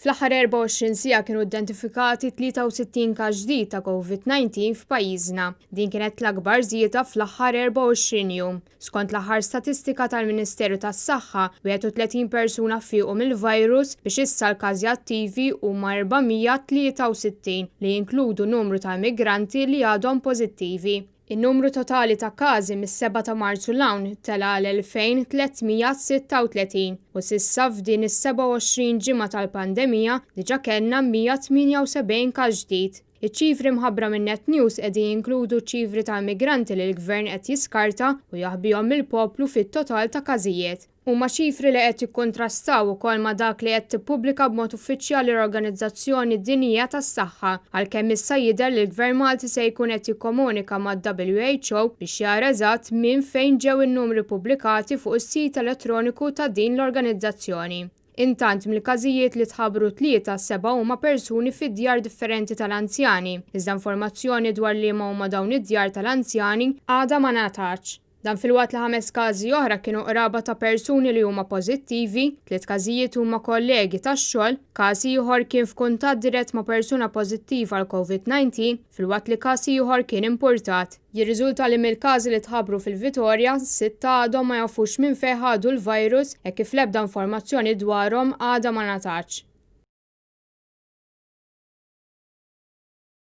Fl-aħħar 24 siegħa kienu identifikati 63 każ ġdid ta' COVID-19 f'pajjiżna. Din kienet l-akbar żieda fl-aħħar 24 jum. Skont l-aħħar statistika tal-Ministeru tas-Saħħa, 31 persuna fiequ mill-virus biex issa l-każi attivi huma 463 li jinkludu numru ta' immigranti li għadhom pożittivi. In-numru totali ta' każi mis-7 ta' Marzu l-hawn tela l-2336 u s'issa f'din is-27 ġimgħa tal-pandemija diġà kellna 178 każ ġdid. Iċ-ċifri mħabbra minn Net News qegħdin jinkludu ċifri ta' immigranti li l-Gvern qed jiskarta u jaħbihom mill-poplu fit-total ta' każijiet. Huma ċifri li qed jikkontrastaw ukoll ma' dak li qed tippubblika b'mod uffiċjali l-Organizzazzjoni Dinjija tas-Saħħa għalkemm issa jidher li l-Gvern Malti se jkun qed jikkomunika mad-WHO biex jara eżatt minn fejn ġew in-numri pubblikati fuq is-sit elettroniku ta' din l-organizzazzjoni. Intant mill-każijiet li tħabbru 7 huma persuni fid-djar differenti tal-anzjani, iżda informazzjoni dwar liema huma dawn id-djar tal-anzjani għadha ma ngħatax. Dan fil-waqt li 5 każi oħra kienu qraba ta' persuni li huma pożittivi, 3 każijiet huma kollegi tax-xogħol, każ ieħor kien f'kuntatt dirett ma' persuna pożittiva għal COVID-19, filwaqt li każ ieħor kien importat. Jirriżulta li mill-każi li tħabbru fil-Vitorja, 6 għadhom ma jafux minn fejn ħadu l-virus e kif l-ebda informazzjoni dwarhom għadha ma ngħatax.